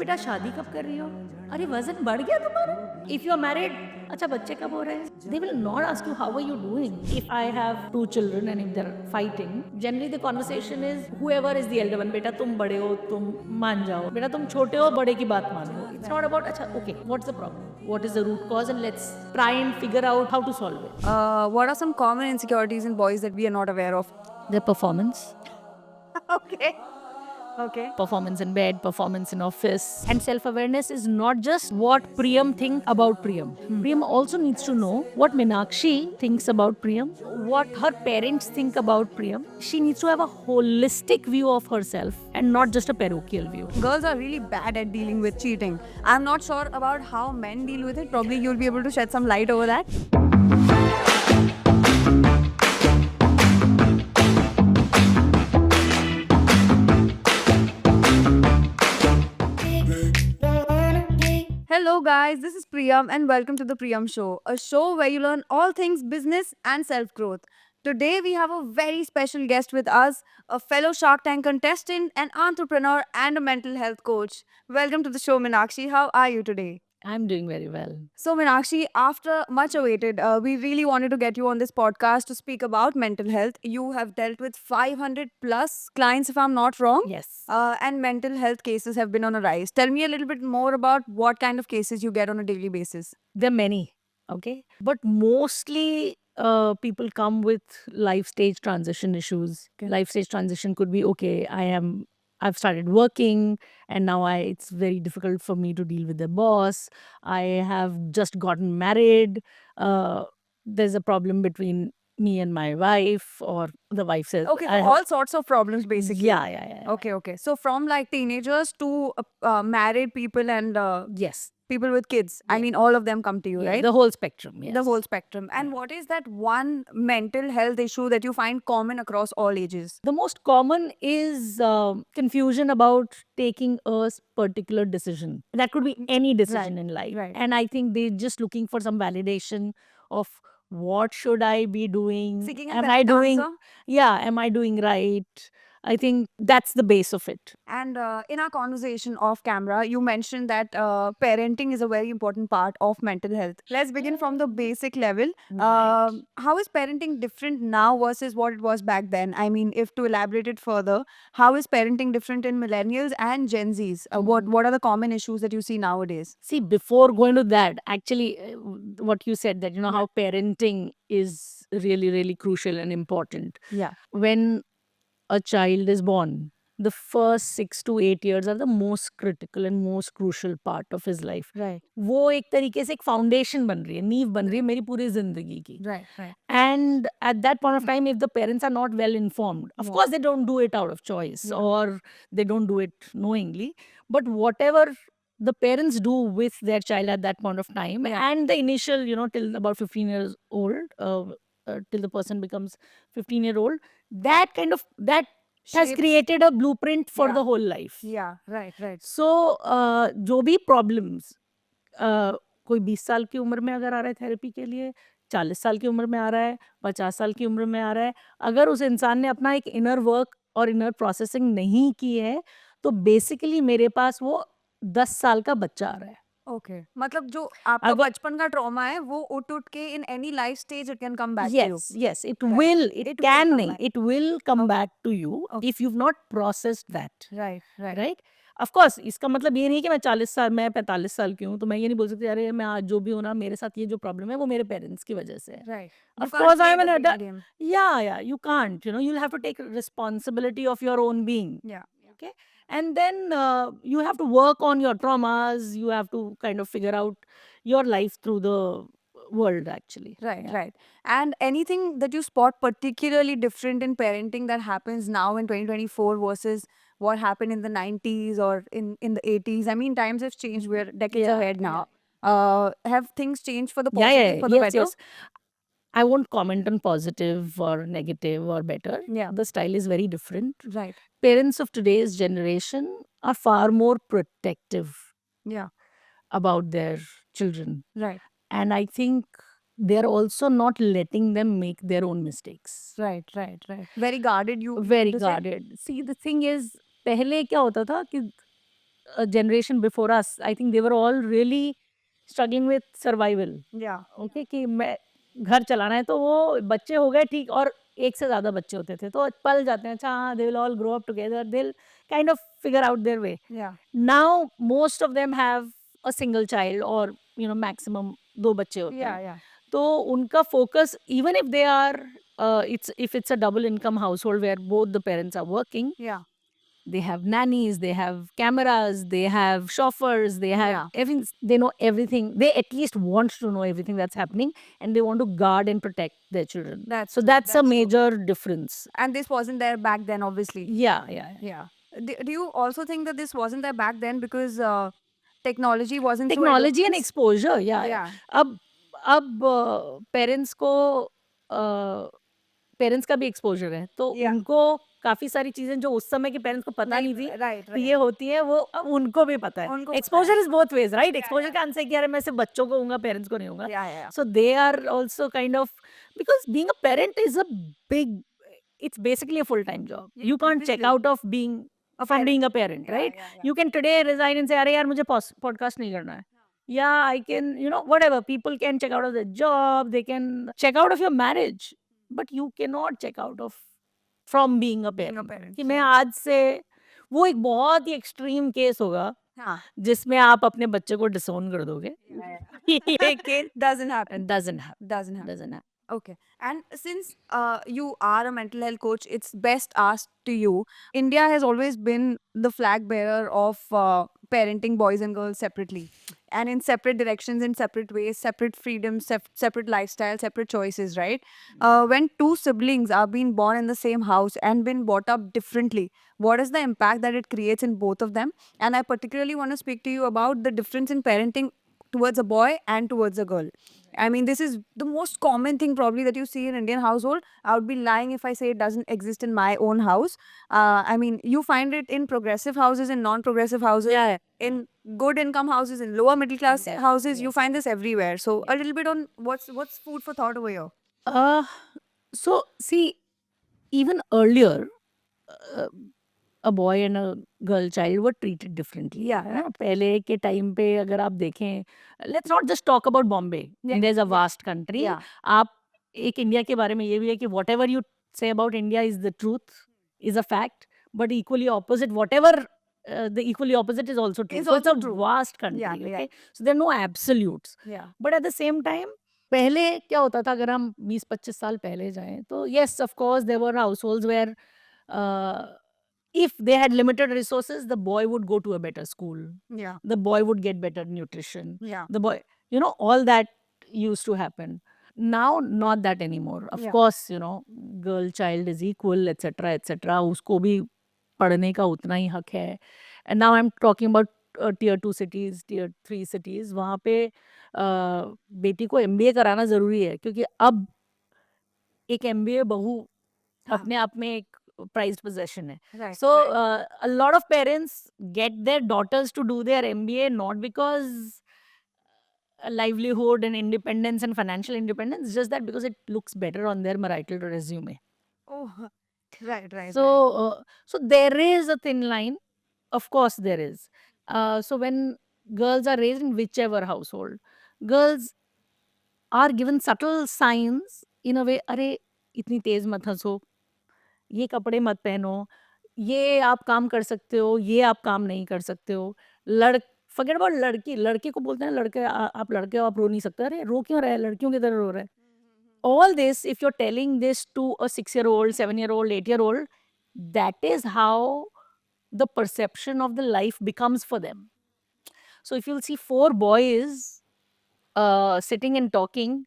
बेटा शादी कब कर रही हो? अरे वजन बढ़ गया तुम्हारा? इफ यू आर मैरिड, अच्छा बच्चे कब हो रहे हैं? They will not ask you how are you doing. If I have two children and if they're fighting, generally the conversation is whoever is the elder one. बेटा तुम बड़े हो, तुम मान जाओ. बेटा तुम छोटे हो, बड़े की बात मानो. It's not about अच्छा okay, what's the problem? What is the root cause and let's try and figure out how to solve it. What are some common insecurities in boys that we are not aware of? Their performance. Okay. Okay. Performance in bed, performance in office. And self-awareness is not just what Priyam thinks about Priyam. Priyam also needs to know what Meenakshi thinks about Priyam, what her parents think about Priyam. She needs to have a holistic view of herself and not just a parochial view. Girls are really bad at dealing with cheating. I'm not sure about how men deal with it. Probably you'll be able to shed some light over that. Hello guys, this is Priyam and welcome to the Priyam Show, a show where you learn all things business and self-growth. Today we have a very special guest with us, a fellow Shark Tank contestant, an entrepreneur and a mental health coach. Welcome to the show, Meenakshi. How are you today? I'm doing very well. So, Meenakshi, after much awaited, we really wanted to get you on this podcast to speak about mental health. You have dealt with 500 plus clients, if I'm not wrong. Yes. And mental health cases have been on a rise. Tell me a little bit more about what kind of cases you get on a daily basis. There are many, okay? But mostly people come with life stage transition issues. Okay. Life stage transition could be okay, I've started working and now it's very difficult for me to deal with the boss. I have just gotten married. There's a problem between me and my wife, or the wife says, Okay, so I have, all sorts of problems basically. yeah. Okay, okay. So, from like teenagers to married people and Yes. people with kids, I Yeah. mean, all of them come to you, Yeah, right? the whole spectrum. Yes. The whole spectrum. And what is that one mental health issue that you find common across all ages? The most common is confusion about taking a particular decision. That could be any decision in life. right. And I think they're just looking for some validation of what should I be doing? Seeking a Am correct I doing? answer. Yeah, am I doing right? I think that's the base of it. And in our conversation off camera, you mentioned that parenting is a very important part of mental health. Let's begin from the basic level. Right. How is parenting different now versus what it was back then? I mean, if to elaborate it further, how is parenting different in millennials and Gen Zs? What are the common issues that you see nowadays? See, before going to that, actually, what you said that, how parenting is really, really crucial and important. Yeah. When a child is born, the first 6 to 8 years are the most critical and most crucial part of his life. Right. वो एक तरीके से एक foundation बन रही है, नींव बन रही है मेरी पूरी जिंदगी की. Right. Right. And at that point of time, if the parents are not well informed, of Yeah. course they don't do it out of choice, Yeah. or they don't do it knowingly. But whatever the parents do with their child at that point of time, Yeah. and the initial, till about 15 years old, till the person becomes 15-year-old, that has Shapes- created a blueprint for Yeah. the whole life. Yeah. Right. Right. So जो भी problems कोई 20 साल की उम्र में अगर आ रहा है थेरेपी के लिए, 40 साल की उम्र में आ रहा है, 50 साल की उम्र में आ रहा है, अगर उस इंसान ने अपना एक इनर वर्क और इनर प्रोसेसिंग नहीं की है, तो बेसिकली मेरे पास वो 10 साल का बच्चा आ रहा है. ओके मतलब जो आपका अगर- बचपन का ट्रॉमा है वो उठ के in any life stage it can come back to you Yes, it Right. will, It it will can come नहीं, back. it will come Okay. back to you Okay. if you've not processed that. Right right. Of course इसका मतलब ये नहीं कि मैं 40 साल, मैं 45 साल की हूँ तो मैं ये नहीं बोल सकती अरे मैं आज जो भी हूँ ना, मेरे साथ ये जो प्रॉब्लम है वो मेरे पेरेंट्स की वजह से है. Right Of course, I am an adult. Yeah, you can't. You'll have to take responsibility of your own being. Yeah. Okay. And then you have to work on your traumas. You have to kind of figure out your life through the world, actually. Right, Yeah. right. And anything that you spot particularly different in parenting that happens now in 2024 versus what happened in the 90s or in the 80s? I mean, times have changed. We're decades Yeah, ahead now. Have things changed for the Yeah, positive, for the yes, better? yes. I won't comment on positive or negative or better. Yeah. The style is very different. Right. Parents of today's generation are far more protective Yeah. about their children. Right. And I think they're also not letting them make their own mistakes. Right. Right. Right. Very guarded. You Very to say? guarded. See, the thing is, पहले क्या होता था कि generation before us, I think they were all really struggling with survival. Yeah. Okay कि मैं घर चलाना है तो वो बच्चे हो गए ठीक, और एक से ज़्यादा बच्चे होते थे तो पल जाते हैं, अच्छा हाँ, they will all grow up together, they will kind of figure out their way. Yeah. Now most of them have a single child, और मैक्सिमम 2 बच्चे होते Yeah. हैं. Yeah. तो उनका focus, even if they are, it's if it's a double income household where both the parents are working, Yeah. they have nannies, they have cameras, they have chauffeurs, they have Yeah. everything, they know everything, they at least want to know everything that's happening, and they want to guard and protect their children. That's So true, that's a that's true. major difference. And this wasn't there back then, obviously. Yeah, yeah, yeah. Yeah. Do you also think that this wasn't there back then because technology wasn't so technology and advanced? Exposure, या Yeah. अब parents को parents का भी exposure है, तो Yeah. उनको काफी सारी चीजें जो उस समय के पेरेंट्स को पता नहीं थी, Right. तो ये होती है, वो अब उनको भी पता है. उनको पता एक्सपोजर है. Is both ways, right? Yeah, exposure yeah. का आंसर कि यार मैं सिर्फ बच्चों को होऊंगा, पेरेंट्स को नहीं होऊंगा. Yeah. Yeah. So they are also kind of, because being a parent is a big, it's basically a full-time job. Yeah, You can't check obviously. out of being A from parent. being a parent, Yeah, right? yeah, yeah. You can today resign and say, अरे यार मुझे podcast नहीं करना है. Yeah, I can, whatever. People can check out of their job, they can check out of your marriage, but you cannot check out of from being a Being a parent. parent, कि मैं yeah. आज से, वो एक बहुत ही extreme case होगा हाँ. जिसमें आप अपने बच्चे को डिसोन कर दोगे. ये case Doesn't happen. doesn't happen. Doesn't happen. Doesn't happen. Okay. And since you are a mental health coach, it's best asked to you. India has always been the flag bearer of parenting boys and girls separately and in separate directions, in separate ways, separate freedoms, separate lifestyle, separate choices, right? When two siblings are being born in the same house and been brought up differently, what is the impact that it creates in both of them? And I particularly want to speak to you about the difference in parenting towards a boy and towards a girl. I mean, this is the most common thing probably that you see in Indian household. I would be lying if I say it doesn't exist in my own house. I mean, you find it in progressive houses, in non-progressive houses, Yeah. in good income houses, in lower middle class Yes, houses. You yes. find this everywhere. So a little bit on what's food for thought over here. So see, even earlier, uh, a boy and a girl child were treated differently. Yeah, है ना? पहले के time पे अगर आप देखें, let's not just talk about Bombay. Yeah, India is a yeah. vast country. Yeah. आप एक इंडिया के बारे में ये भी है कि whatever you say about India is the truth, is a fact, but equally opposite, whatever the equally opposite is also true. Is So it's also a true. vast country. Yeah, Okay, yeah. so there are no absolutes. Yeah. But at the same time, पहले क्या होता था, अगर हम 20-25 साल पहले जाएं तो yes, of course there were households where if they had limited resources, the boy would go to a better school, Yeah. the boy would get better nutrition, Yeah. the boy, all that used to happen. Now not that anymore. Of Yeah. course, girl child is equal, etc., etc. उसको भी पढ़ने का उतना ही हक है. And now I'm talking about tier 2 cities, tier 3 cities. वहाँ पे बेटी को MBA कराना जरूरी है, क्योंकि अब एक MBA बहू हाँ. अपने आप में एक prized possession है. Right. So right. a lot of parents get their daughters to do their MBA not because livelihood and independence and financial independence, just that because it looks better on their marital resume. Oh, right, right. So there is a thin line. Of course there is. So when girls are raised in whichever household, girls are given subtle signs in a way, अरे इतनी तेज मत हंसो, ये कपड़े मत पहनो, ये आप काम कर सकते हो, ये आप काम नहीं कर सकते हो. फॉरगेट अबाउट लड़की, लड़के को बोलते हैं लड़के, आप लड़के हो, आप रो नहीं सकते. अरे रो क्यों रहा है, लड़कियों की तरह रो रहा है. All this, if you're telling this to a 6-year-old, 7-year-old, 8-year-old, that is how the perception of the life becomes for them. So if you'll see 4 boys sitting and talking,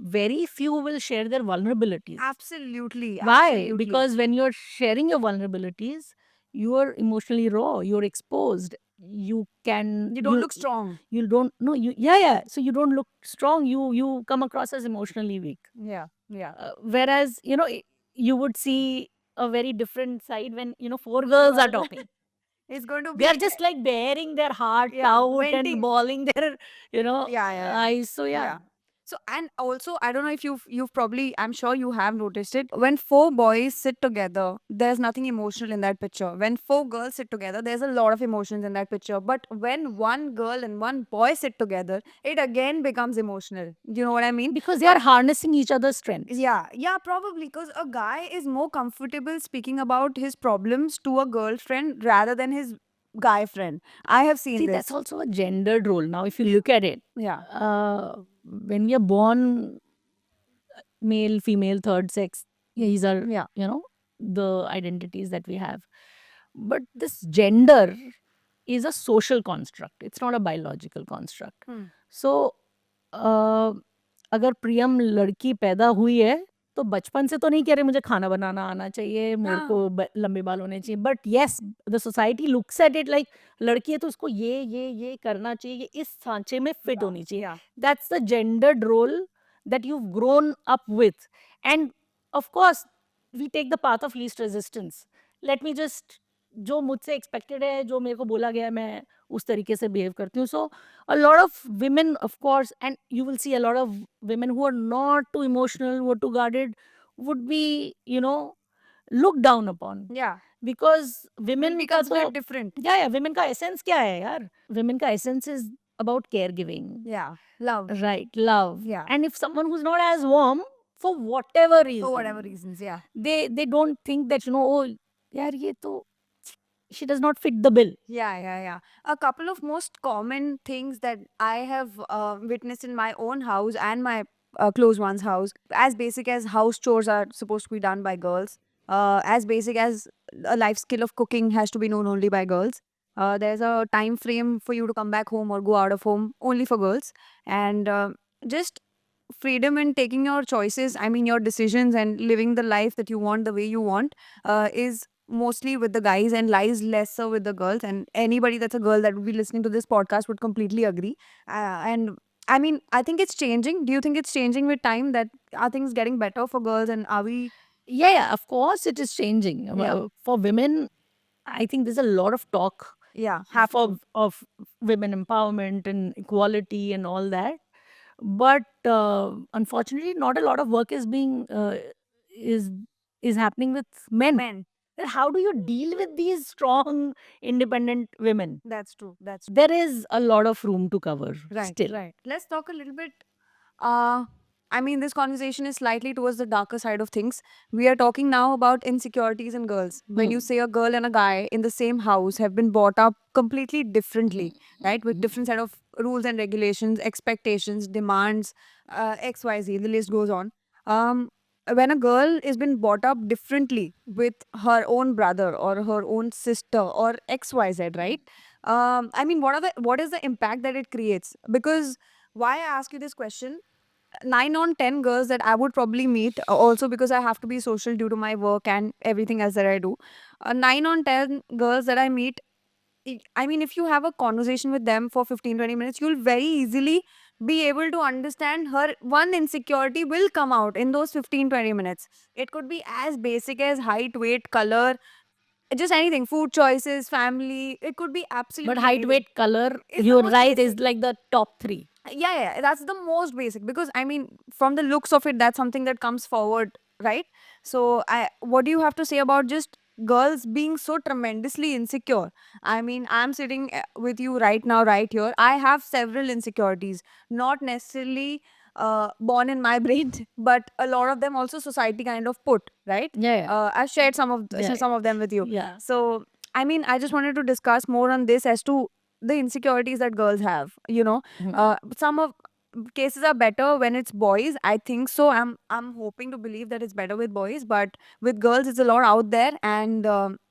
very few will share their vulnerabilities. Absolutely. Why? Absolutely. Because when you're sharing your vulnerabilities, you are emotionally raw, you're exposed. You you don't look strong. You don't, no, yeah. So you don't look strong. You come across as emotionally weak. Yeah, yeah. Whereas, you would see a very different side when, 4 girls are talking. It's going to be. They are just like bearing their heart Yeah, out venting. and bawling their, Yeah, yeah. eyes. So yeah. So, and also, I don't know if you've probably, I'm sure you have noticed it. When four boys sit together, there's nothing emotional in that picture. When four girls sit together, there's a lot of emotions in that picture. But when one girl and one boy sit together, it again becomes emotional. Do you know what I mean? Because they are harnessing each other's strengths. Yeah, probably because a guy is more comfortable speaking about his problems to a girlfriend rather than his guy friend. I have seen See, this. that's also a gendered role. Now, if you look at it, Yeah. when we are born male, female, third sex, these are, Yeah. the identities that we have. But this gender is a social construct. It's not a biological construct. Hmm. So, अगर प्रियम लड़की पैदा हुई है तो बचपन से तो नहीं कह रहे मुझे खाना बनाना आना चाहिए, मेरे हाँ. को लंबे बाल होने चाहिए, but yes the society looks at it like लड़की है तो उसको ये करना चाहिए, ये इस सांचे में फिट होनी चाहिए. Yeah. That's the gendered role that you've grown up with. And of course, we take the path of least resistance. Let me just, जो मुझसे एक्सपेक्टेड है, जो मेरे को बोला गया है, मैं उस तरीके से बिहेव करती हूँ. सो a lot of women, of course, and you will see a lot of women who are not too emotional, who are too guarded, would be, looked down upon. Yeah. Because Will women be का considered तो different. yeah, women का essence क्या है यार? Women का essence is about caregiving, Yeah. Love. right? Love. Yeah. And if someone who's not as warm, for whatever reason, For whatever reasons, yeah. they don't think that, oh, yaar ye to, she does not fit the bill. Yeah. A couple of most common things that I have witnessed in my own house and my close one's house, as basic as house chores are supposed to be done by girls, as basic as a life skill of cooking has to be known only by girls. There's a time frame for you to come back home or go out of home only for girls, and just freedom in taking your choices, I mean your decisions, and living the life that you want the way you want is mostly with the guys and lies lesser with the girls. And anybody that's a girl that would be listening to this podcast would completely agree. And I mean, I think it's changing. Do you think it's changing with time? That are things getting better for girls, and are we? Yeah, of course it is changing. Yeah. For women, I think there's a lot of talk Yeah, have to. of women empowerment and equality and all that. But unfortunately, not a lot of work is being is is happening with men. Men. Then how do you deal with these strong, independent women? That's true. That's There is a lot of room to cover right. still. Right. Let's talk a little bit. Uh, I mean, this conversation is slightly towards the darker side of things. We are talking now about insecurities in girls. When you say a girl and a guy in the same house have been brought up completely differently, right? With different set of rules and regulations, expectations, demands, XYZ, the list goes on. When a girl is been brought up differently with her own brother or her own sister or XYZ, right? I mean, what is the impact that it creates? Because why I ask you this question, 9 on 10 girls that I would probably meet, also because I have to be social due to my work and everything else that I do. 9 on 10 girls that I meet, I mean, if you have a conversation with them for 15-20 minutes, you'll very easily be able to understand her one insecurity will come out in those 15-20 minutes. It could be as basic as height, weight, color, just anything, food choices, family. It could be absolutely But height, anything. weight, color, It's the you're most right, basic. is like the top three. Yeah, that's the most basic, because I mean, from the looks of it, that's something that comes forward, right? So what do you have to say about just girls being so tremendously insecure? I mean, I'm sitting with you right now, right here. I have several insecurities, not necessarily born in my brain, but a lot of them also society kind of put, right? Yeah. I've shared some of Yeah. some of them with you. Yeah. So I mean, I just wanted to discuss more on this as to the insecurities that girls have. Some of cases are better when it's boys, I think so. I'm hoping to believe that it's better with boys, but with girls it's a lot out there. And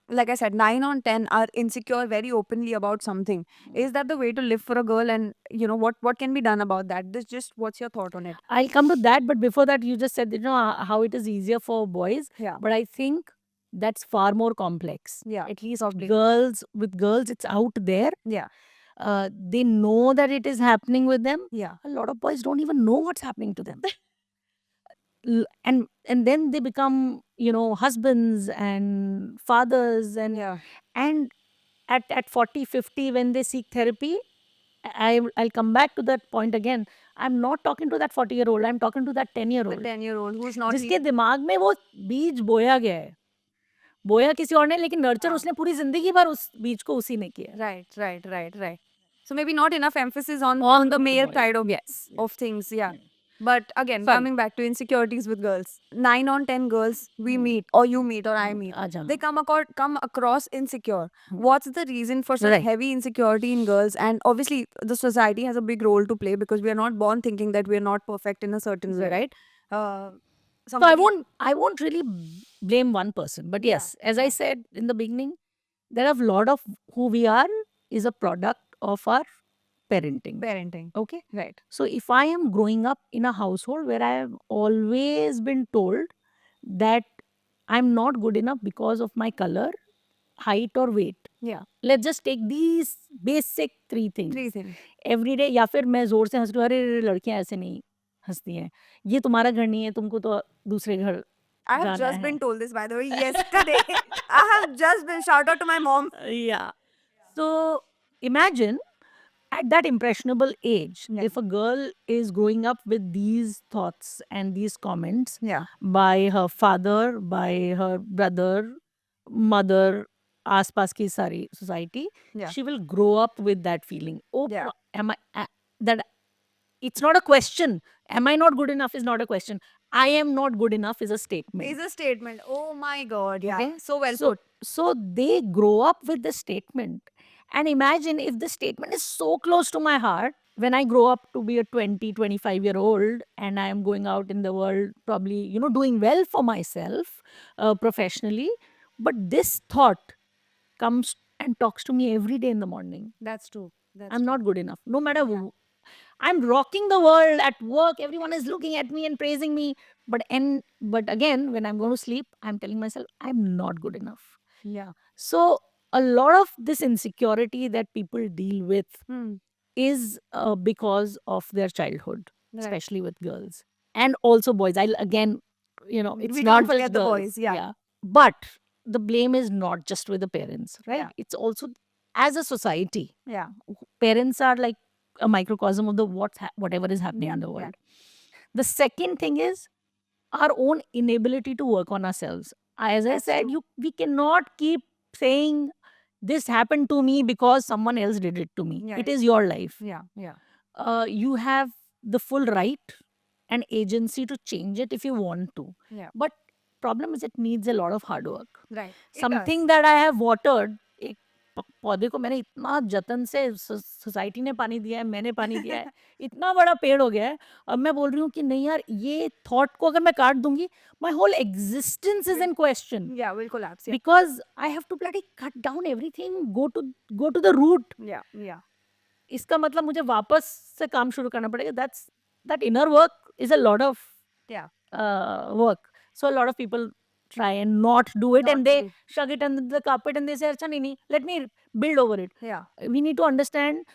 like I said, 9 on 10 are insecure very openly about something. Is that the way to live for a girl? And what can be done about that? This just What's your thought on it? I'll come to that, but before that, you just said, how it is easier for boys. Yeah. But I think that's far more complex. Yeah, At least probably. with girls, it's out there. Yeah. They know that it is happening with them. Yeah. A lot of boys don't even know what's happening to them. And then they become, husbands and fathers, and Yeah. and at 40, 50, when they seek therapy, I'll come back to that point again. I'm not talking to that 40-year-old. I'm talking to that The 10-year-old 10-year-old who's not जिसके दिमाग में वो बीज बोया गया है. बोया किसी और ने, लेकिन नर्चर हाँ. उसने पूरी जिंदगी भर उस बीज को उसी ने किया. Right. So maybe not enough emphasis on On the the male boys. side of Yes. of things, yeah. But again, Fine. coming back to insecurities with girls, 9 on 10 girls we meet, or you meet, or I meet, Aja. they come across insecure. Hmm. What's the reason for such Right. heavy insecurity in girls? And obviously, the society has a big role to play because we are not born thinking that we are not perfect in a certain way, right? Uh, So somebody- I won't really blame one person. But Yeah, yes, as I said in the beginning, there are a lot of who we are is a product of our parenting. parenting, Okay. right? So if I am growing up in a household where I have always been told that I'm not good enough because of my color, height or weight. Yeah, Let's just take these basic three things. 3 things. Every day, या फिर मैं जोर से हंस रही हूँ, अरे लड़कियां ऐसे नहीं हंसती हैं, ये तुम्हारा घर नहीं है, तुमको तो दूसरे घर I have जाना just है. been told this, by the way, yesterday. I have just been shout out to my mom. Yeah. So imagine at that impressionable age, Yeah. if a girl is growing up with these thoughts and these comments Yeah. by her father, by her brother, mother, आसपास की सारी society, Yeah. she will grow up with that feeling. Oh, Yeah. am I that it's not a question. Am I not good enough is not a question. I am not good enough is a statement. Is a statement. Oh my god. Yeah. Okay? So well so, put. So they grow up with the statement. And imagine if the statement is so close to my heart, when I grow up to be a 20, 25-year-old and I am going out in the world, probably, doing well for myself professionally. But this thought comes and talks to me every day in the morning. That's true. That's I'm true. not good enough. No matter who. I'm rocking the world at work. Everyone is looking at me and praising me. But again, when I'm going to sleep, I'm telling myself I'm not good enough. Yeah. So a lot of this insecurity that people deal with Hmm. is because of their childhood, Right. especially with girls and also boys. I'll again, it's We not can't just forget the girls. boys, yeah. But the blame is not just with the parents, right? Yeah. It's also as a society. Yeah. Parents are like a microcosm of the whatever is happening Yeah, in the yeah. world. The second thing is our own inability to work on ourselves. As I That's said, true. we cannot keep saying this happened to me because someone else did it to me. Yeah, It is your life. Yeah. Yeah. You have the full right and agency to change it if you want to. Yeah. But problem is it needs a lot of hard work. Right. It does. Something that I have watered, एक पौधे को मैंने इतना जतन से society ने पानी दिया है, मैंने पानी दिया है, इतना बड़ा पेड़ हो गया है. अब मैं बोल रही हूँ कि नहीं यार, ये थॉट को अगर मैं काट दूंगी, my whole existence is in question. Yeah, will collapse. Yeah. Because I have to bloody cut down everything, go to the root. Yeah. Yeah. इसका मतलब मुझे वापस से काम शुरू करना पड़ेगा. That inner work is a lot of Yeah. work. So a lot of people try and not do it, Not and they do. shrug it under the carpet and they say, "Acha nahi, let me build over it." Yeah. We need to understand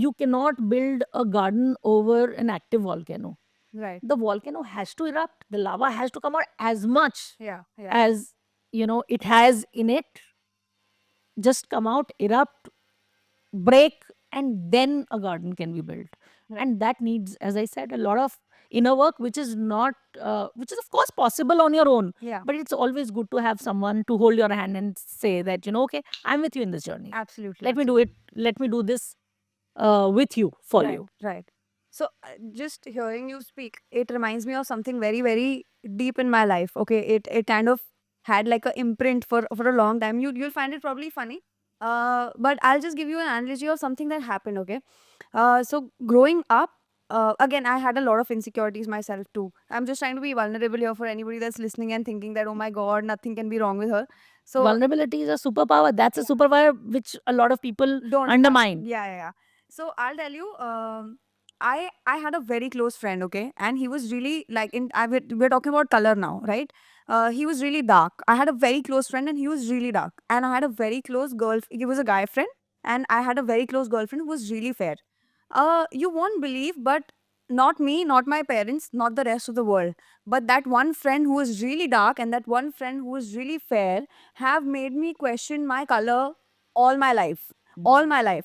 you cannot build a garden over an active volcano. Right. The volcano has to erupt. The lava has to come out as much Yeah. Yeah. as it has in it. Just come out, erupt, break, and then a garden can be built. Right. And that needs, as I said, a lot of inner work, which is not, which is of course possible on your own. Yeah. But it's always good to have someone to hold your hand and say that, okay, I'm with you in this journey. Absolutely. Let me do it. Let me do this with you, for Right. you. Right. So just hearing you speak, it reminds me of something very, very deep in my life. Okay. It kind of had like a imprint for a long time. You'll find it probably funny. But I'll just give you an analogy of something that happened. Okay. So growing up, again, I had a lot of insecurities myself too. I'm just trying to be vulnerable here for anybody that's listening and thinking that, oh my God, nothing can be wrong with her. So Vulnerability is a superpower. That's a superpower which a lot of people don't have. undermine. Yeah. So I'll tell you, I had a very close friend, okay, and he was really like we're talking about color now, right? He was really dark. I had a very close friend, and he was really dark. And I had a very close girl. He was a guy friend, and I had a very close girlfriend who was really fair. You won't believe, but not me, not my parents, not the rest of the world, but that one friend who was really dark and that one friend who was really fair have made me question my color all my life,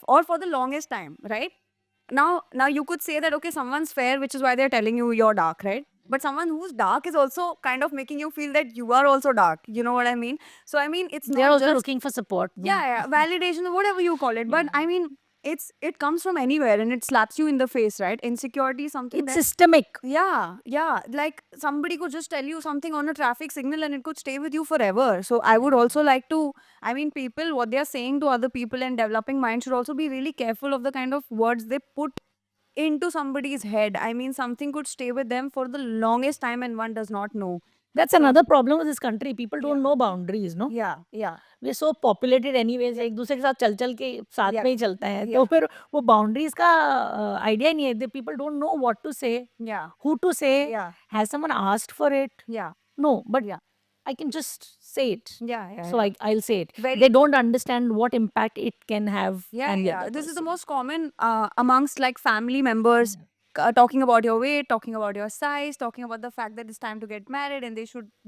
or for the longest time, right? now you could say that okay, someone's fair, which is why they're telling you you're dark, right? But someone who's dark is also kind of making you feel that you are also dark. You know what I mean? So I mean, it's They're not also just looking for support. yeah, validation, whatever you call it. But I mean, it comes from anywhere and it slaps you in the face, right? Insecurity is something It's that systemic. yeah, like somebody could just tell you something on a traffic signal and it could stay with you forever. So I would also like to, I mean, people, what they are saying to other people and developing mind should also be really careful of the kind of words they put into somebody's head. I mean, something could stay with them for the longest time and one does not know. That's another problem with this country. People don't know boundaries, no? Yeah. We're so populated anyways, एक दूसरे के साथ चल के साथ Yeah. में ही चलता है, तो Yeah. फिर वो boundaries का idea ही नहीं है. The people don't know what to say, Yeah. who to say. Yeah. Has someone asked for it? Yeah. No, but Yeah. I can just say it. Yeah. So I'll say it. Very- They don't understand what impact it can have. Yeah, and the yeah. other This is the person. most common amongst like family members. Talking about your weight, talking about your size, talking about the fact that it's time to get married and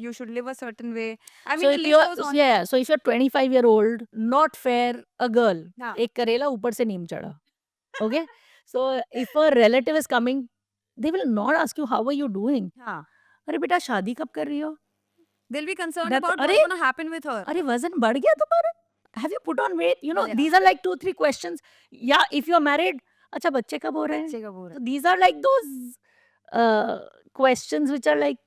you should live a certain way. I mean, So the if list you're goes on. yeah, so if you're 25-year-old, not fair, a girl, हाँ. एक करेला ऊपर से नीम चढ़ा. Okay? So if a relative is coming, they will not ask you how are you doing. हाँ. अरे बेटा शादी कब कर रही हो? They'll be concerned That's- about what's अरे- going to happen with her. अरे वजन बढ़ गया तुम्हारा? Have you put on weight? You know, Yeah. these are like 2-3 questions. Yeah, if you're married, अच्छा बच्चे कब हो रहे हैं? बच्चे कब हो रहे So these are like those questions which are like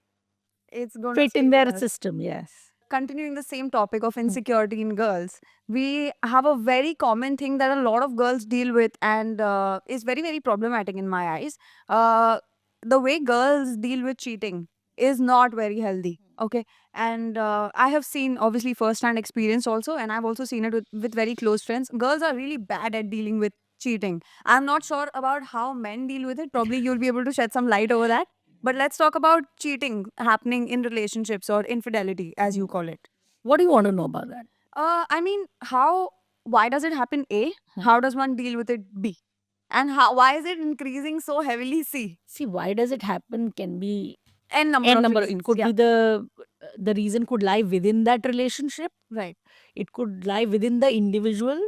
It's going fit to in stay their with us. system. Yes. Continuing the same topic of insecurity in girls, we have a very common thing that a lot of girls deal with and is very, very problematic in my eyes. The way girls deal with cheating is not very healthy. Okay. And I have seen obviously first-hand experience also, and I've also seen it with very close friends. Girls are really bad at dealing with cheating. I'm not sure about how men deal with it. Probably you'll be able to shed some light over that. But let's talk about cheating happening in relationships or infidelity, as you call it. What do you want to know about that? I mean, why does it happen? A, how does one deal with it? B, and why is it increasing so heavily? C, See, why does it happen can be n number n of number. reasons. It could Yeah. be the reason could lie within that relationship. Right. It could lie within the individual,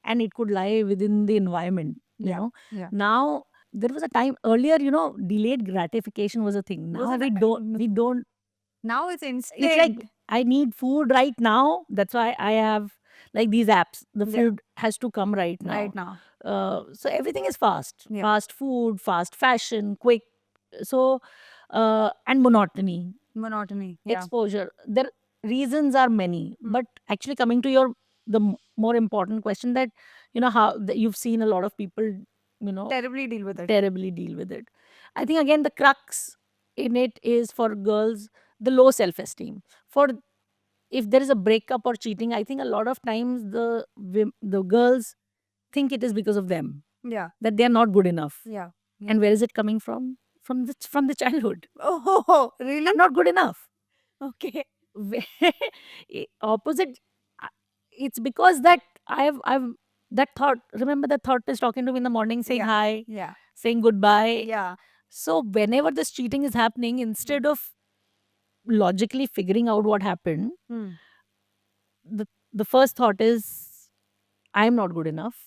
and it could lie within the environment. You Yeah, know. yeah. Now there was a time earlier. You know, delayed gratification was a thing. Now Wasn't we it? don't. Now it's instant. It's like I need food right now. That's why I have like these apps. The Yeah. food has to come right now. right now. So everything is fast. Yeah. Fast food, fast fashion, quick. So and monotony, Monotony. Yeah. exposure. There reasons are many, but actually coming to your more important question that how you've seen a lot of people Terribly deal with it. terribly deal with it. I think again the crux in it is for girls the low self-esteem. For if there is a breakup or cheating, I think a lot of times the girls think it is because of them, Yeah. that they are not good enough. Yeah. And where is it coming from? From the childhood. Oh, really? I'm not good enough. Okay. Opposite. It's because that I've that thought. Remember that thought is talking to me in the morning, saying Yeah. hi, Yeah. saying goodbye. Yeah. So whenever this cheating is happening, instead of logically figuring out what happened, Hmm. the first thought is I'm not good enough.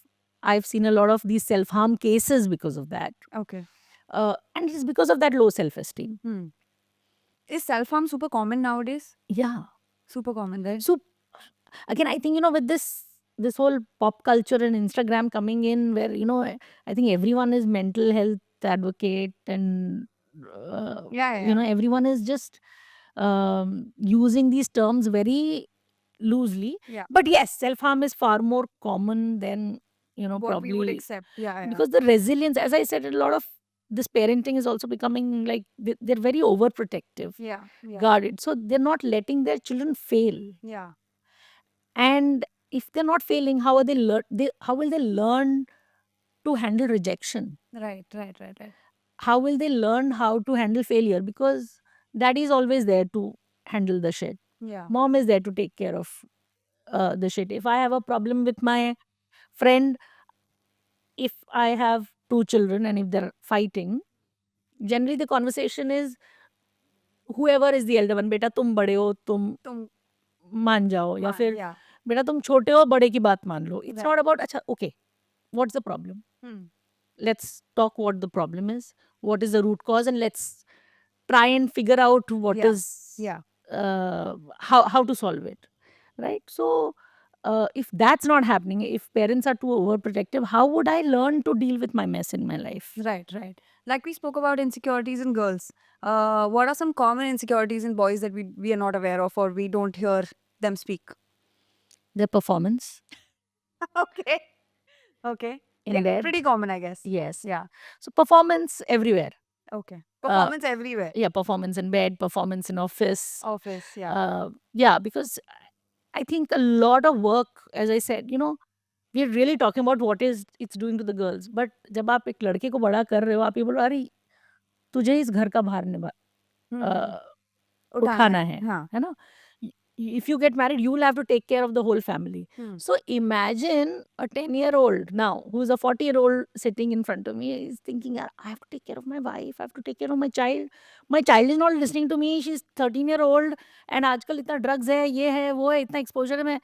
I've seen a lot of these self-harm cases because of that. Okay. And it's because of that low self-esteem. Hmm. Is self-harm super common nowadays? Yeah. Super common, right? So again, I think with this whole pop culture and Instagram coming in, where I think everyone is mental health advocate, and Yeah. everyone is just using these terms very loosely. Yeah. But yes, self-harm is far more common than What probably we would accept. Yeah. because the resilience, as I said, a lot of this parenting is also becoming like they're very overprotective, Yeah. guarded, so they're not letting their children fail. Yeah. And if they're not failing, how will they learn to handle rejection? Right. How will they learn how to handle failure? Because daddy is always there to handle the shit. Yeah. Mom is there to take care of the shit. If I have a problem with my friend, if I have 2 children and if they're fighting, generally the conversation is whoever is the elder one, बेटा तुम बड़े हो, तुम तुम मान जाओ, या फिर yeah. बेटा तुम छोटे हो, बड़े की बात मान लो. It's Right. not about अच्छा okay, what's the problem? Hmm. let's talk what the problem is, what is the root cause, and let's try and figure out what Yeah. is Yeah. how to solve it, right? So if that's not happening, if parents are too overprotective, how would I learn to deal with my mess in my life? Right, right. Like we spoke about insecurities in girls. What are some common insecurities in boys that we are not aware of or we don't hear them speak? Their performance Okay. Okay. in Yeah, their pretty common, I guess. yes. Yeah. So performance everywhere. Okay. Uh, Performance everywhere. yeah, performance in bed, performance in office. Office, yeah. Yeah, because I think a lot of work, as I said, we are really talking about what is it's doing to the girls. But जब आप एक लड़के को बड़ा कर रहे हो, आप ये बोल रहे हो, अरे तुझे इस घर का भार हम्म, उठाना उठाना हाँ. है ना? If you get married, you will have to take care of the whole family. Hmm. So imagine a 10-year-old now who's a 40-year-old sitting in front of me is thinking, "Yeah, I have to take care of my wife, I have to take care of my child. My child is not listening to me, she's 13-year-old and आजकल इतना drugs है, ये है, वो है, इतना exposure है मैं."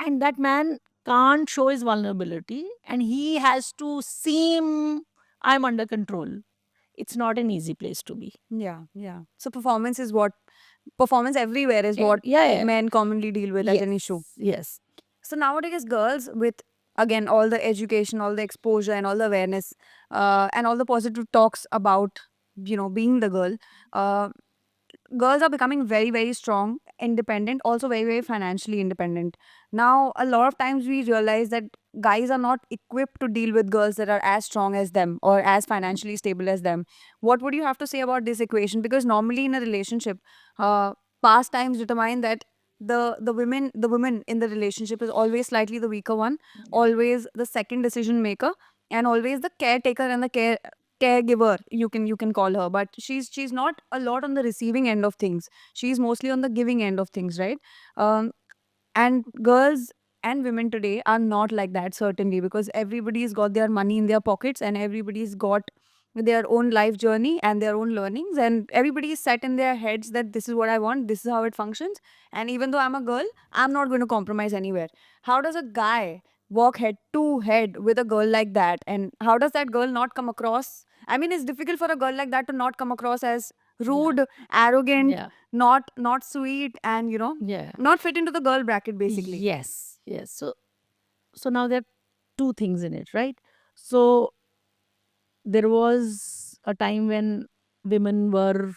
And that man can't show his vulnerability and he has to seem I'm under control. It's not an easy place to be. Yeah, yeah. So performance everywhere is what Yeah. men commonly deal with as an issue. Yes. So nowadays, girls with again all the education, all the exposure, and all the awareness, and all the positive talks about being the girl, girls are becoming very very strong, independent, also very very financially independent. Now, a lot of times we realize that guys are not equipped to deal with girls that are as strong as them or as financially stable as them. What would you have to say about this equation? Because normally in a relationship, past times determine that the woman in the relationship is always slightly the weaker one, always the second decision maker, and always the caretaker and the caregiver, you can call her, but she's not a lot on the receiving end of things. She's mostly on the giving end of things, right? And girls and women today are not like that, certainly, because everybody's got their money in their pockets and everybody's got their own life journey and their own learnings, and everybody is set in their heads that this is what I want, this is how it functions, and even though I'm a girl, I'm not going to compromise anywhere. How does a guy walk head to head with a girl like that, and how does that girl not come across? I mean, it's difficult for a girl like that to not come across as rude, arrogant, Yeah. not sweet, and Yeah. not fit into the girl bracket, basically. Yes. Yes. So now there are two things in it, right? So there was a time when women were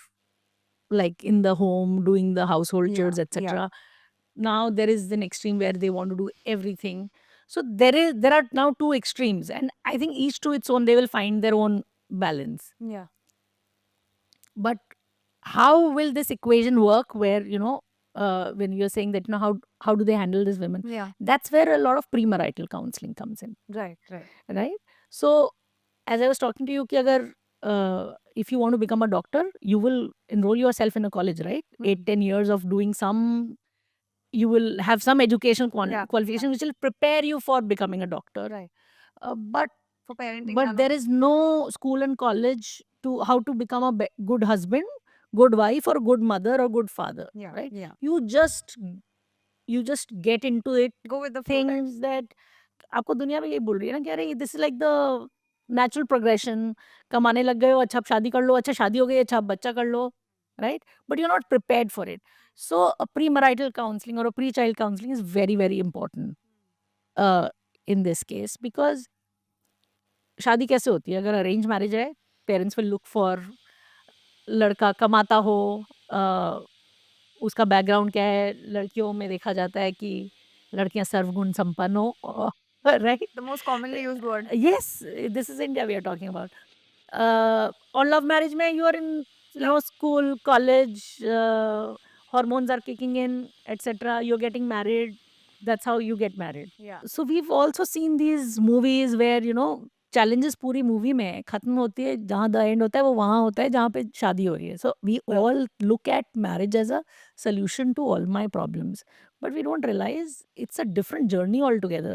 like in the home doing the household Yeah, chores, yeah. etc. Now there is an extreme where they want to do everything. So there are now two extremes, and I think each to its own, they will find their own balance. Yeah. But how will this equation work where when you're saying that how do they handle these women, Yeah. that's where a lot of premarital counseling comes in, Right. right? So as I was talking to you कि अगर if you want to become a doctor, you will enroll yourself in a college, right? 8-10 years of doing some, you will have some educational Yeah, qualification which will prepare you for becoming a doctor. Right. But For parenting, but there is no school and college to how to become a good husband, good wife, or good mother or good father, Yeah, right? yeah. You just get into it, Go with the flow. things that आपको दुनिया में यही बोल रही है ना कि अरे this is like the natural progression, कमाने लग गए हो, अच्छा आप शादी कर लो, अच्छा शादी हो गई, अच्छा आप बच्चा कर लो, right? But you are not prepared for it. So a pre marital counselling और a pre child counselling is very very important in this case, because शादी कैसे होती है? अगर अरेंज मैरिज है, पेरेंट्स विल लुक फॉर लड़का कमाता हो, उसका बैकग्राउंड क्या है. लड़कियों में देखा जाता है कि लड़कियां सर्वगुण संपन्न हो, right? The most commonly used word. Yes, this is India we are talking about. On love marriage mein you are in school, college, hormones are kicking in, etc. You're getting married. That's how you get married. Yeah. So we've also seen these movies where challenges पूरी movie में खत्म होती है, जहाँ the end होता है वो वहाँ होता है जहाँ पे शादी हो रही है. So we all look at marriage as a solution to all my problems, but we don't realize it's a different journey altogether.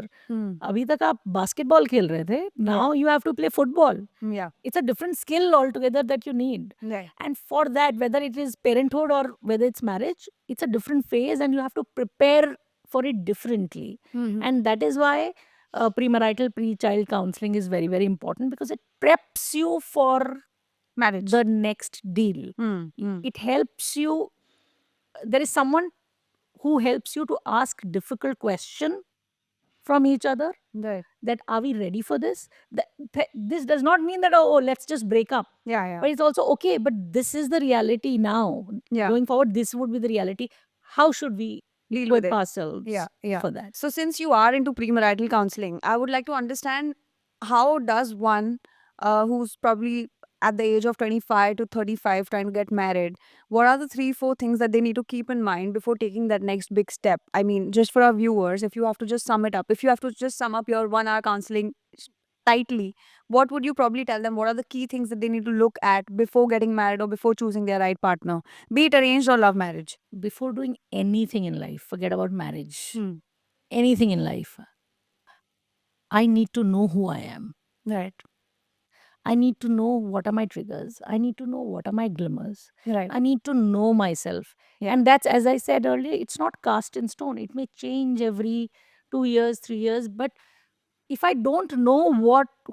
अभी तक आप बास्केटबॉल खेल रहे थे, now you have to play football. Yeah. It's a different skill altogether that you need. Right. And for that, whether it is parenthood or whether it's marriage, it's a different phase and you have to prepare for it differently. Mhm. And that is why premarital pre-child counseling is very, very important because it preps you for Marriage. the next deal. It helps you. There is someone who helps you to ask difficult question from each other, Right. that are we ready for this? This does not mean that, oh, let's just break up. Yeah, yeah. But it's also okay, but this is the reality now. Yeah. Going forward, this would be the reality. How should we Deal with equip it. ourselves Yeah, yeah. for that? So since you are into premarital counseling, I would like to understand, how does one who's probably at the age of 25 to 35 trying to get married, what are the 3 4 things that they need to keep in mind before taking that next big step? I mean, just for our viewers, if you have to just sum it up, if you have to just sum up your 1 hour counseling tightly, what would you probably tell them? What are the key things that they need to look at before getting married or before choosing their right partner, be it arranged or love marriage? Before doing anything in life, forget about marriage, Hmm. anything in life, I need to know who I am. Right. I need to know what are my triggers. I need to know what are my glimmers. Right. I need to know myself. Yeah. And that's, as I said earlier, it's not cast in stone. It may change every 2 years, 3 years. But if I don't know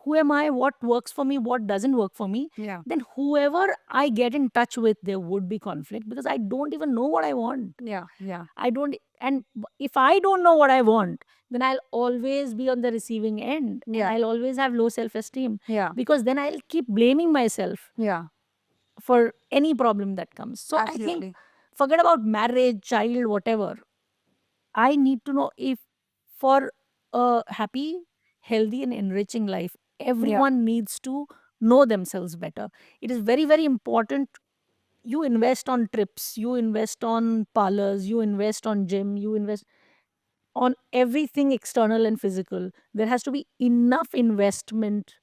who am I, what works for me, what doesn't work for me, Yeah. then whoever I get in touch with, there would be conflict because I don't even know what I want. Yeah. Yeah. I don't, and if I don't know what I want, then I'll always be on the receiving end. And Yeah. I'll always have low self esteem Yeah. because then I'll keep blaming myself Yeah. for any problem that comes. So I think, Absolutely. forget about marriage, child, whatever. I need to know if for a happy, healthy, and enriching life, everyone needs to know themselves better. It is very, very important. You invest on trips, you invest on parlors, you invest on gym, you invest on everything external and physical. There has to be enough investment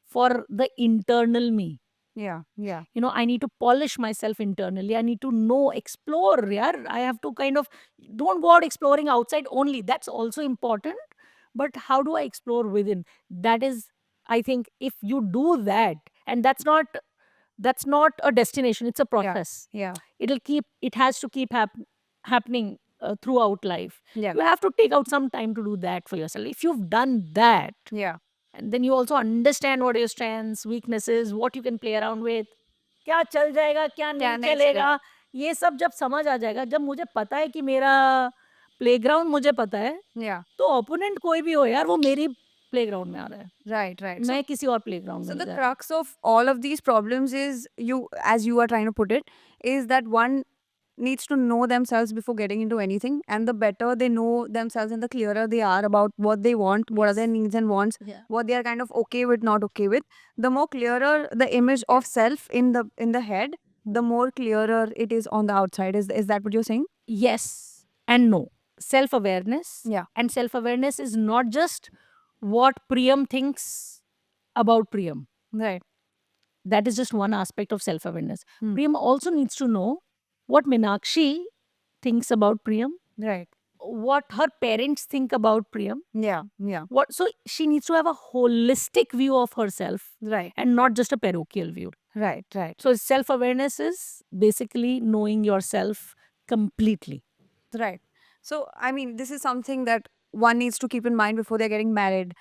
for the internal me. Yeah. Yeah. I need to polish myself internally. I need to know, explore. Yeah, I have to kind of, don't go out exploring outside only. That's also important. But how do I explore within? That is, I think, if you do that, and that's not a destination, it's a process. Yeah. It has to keep happening throughout life. Yeah. You have to take out some time to do that for yourself. If you've done that, Yeah. and then you also understand what are your strengths, weaknesses, what you can play around with, क्या चल जाएगा, क्या क्या नहीं नहीं चलेगा, ये सब जब समझ आ जाएगा, जब मुझे पता है कि मेरा प्लेग्राउंड मुझे पता है, Yeah. तो ओपोनेंट कोई भी हो यार, वो मेरी प्लेग्राउंड में आ रहा है, Right. Right. So, मैं किसी और प्लेग्राउंड में so नहीं the जा रही. crux of all of these problems is, as you are trying to put it, is that one needs to know themselves before getting into anything, and the better they know themselves and the clearer they are about what they want, what are their needs and wants, Yeah. what they are kind of okay with, not okay with, the more clearer the image of self in the head, the more clearer it is on the outside. Is that what you're saying? Yes and no. Self-awareness. Yeah. And self-awareness is not just what Priyam thinks about Priyam. Right. That is just one aspect of self-awareness. Hmm. Priyam also needs to know what Meenakshi thinks about Priyam, Right. what her parents think about Priyam. Yeah. Yeah. So she needs to have a holistic view of herself Right. and not just a parochial view. Right. Right. So self-awareness is basically knowing yourself completely. Right. So, I mean, this is something that one needs to keep in mind before they're getting married.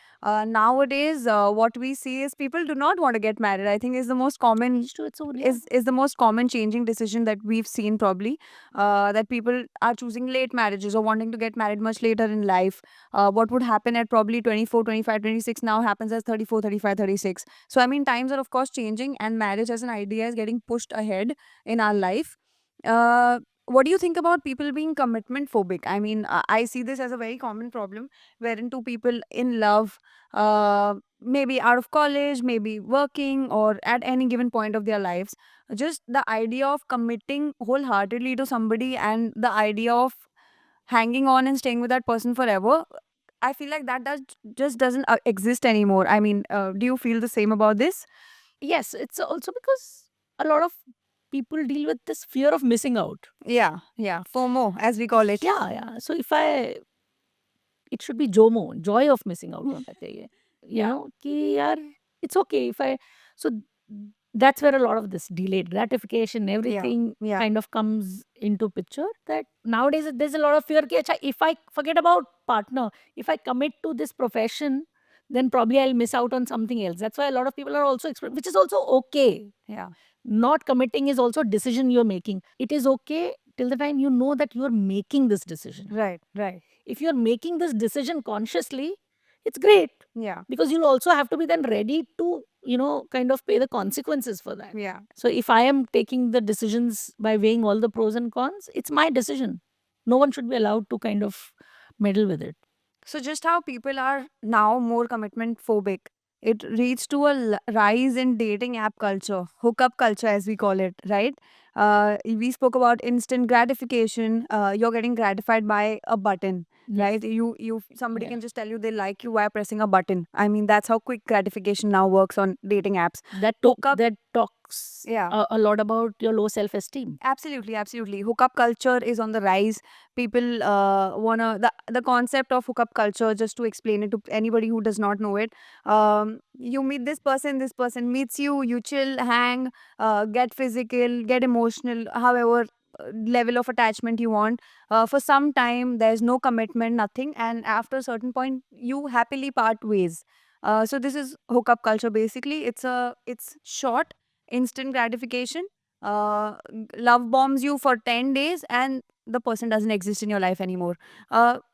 Nowadays, what we see is people do not want to get married. I think is the most common Each to its own, yeah. is the most common changing decision that we've seen, probably, that people are choosing late marriages or wanting to get married much later in life. What would happen at probably 24, 25, 26 now happens as 34, 35, 36. So, I mean, times are of course changing, and marriage as an idea is getting pushed ahead in our life. uh, what do you think about people being commitment phobic? I mean, I see this as a very common problem wherein two people in love, maybe out of college, maybe working, or at any given point of their lives, just the idea of committing wholeheartedly to somebody and the idea of hanging on and staying with that person forever, I feel like that just doesn't exist anymore. I mean, do you feel the same about this? Yes, it's also because a lot of people deal with this fear of missing out. Yeah, yeah. FOMO, as we call it. Yeah. So it should be JOMO, joy of missing out होना चाहिए. You Yeah. know, कि यार, it's okay if so that's where a lot of this delayed gratification, everything yeah. kind of comes into picture, that nowadays there's a lot of fear कि अच्छा, if I forget about partner. If I commit to this profession, then probably I'll miss out on something else. That's why a lot of people are also which is also okay. Yeah. Not committing is also a decision you're making. It is okay till the time you know that you're making this decision. Right. Right. If you're making this decision consciously, it's great, Yeah. because you'll also have to be then ready to, kind of pay the consequences for that. Yeah. So if I am taking the decisions by weighing all the pros and cons, it's my decision. No one should be allowed to kind of meddle with it. So just how people are now more commitment phobic, it leads to a rise in dating app culture, hookup culture as we call it, right? We spoke about instant gratification. You're getting gratified by a button, right? Somebody Yeah. can just tell you they like you by pressing a button. I mean, that's how quick gratification now works on dating apps. Hookup- That talks Yeah. a lot about your low self-esteem. Absolutely, absolutely. Hookup culture is on the rise. People wanna the concept of hookup culture. Just to explain it to anybody who does not know it, you meet this person meets you, you chill, hang, get physical, get emotional, however level of attachment you want. For some time, there's no commitment, nothing, and after a certain point, you happily part ways. So this is hookup culture. Basically, it's short, instant gratification. Love bombs you for 10 days and the person doesn't exist in your life anymore.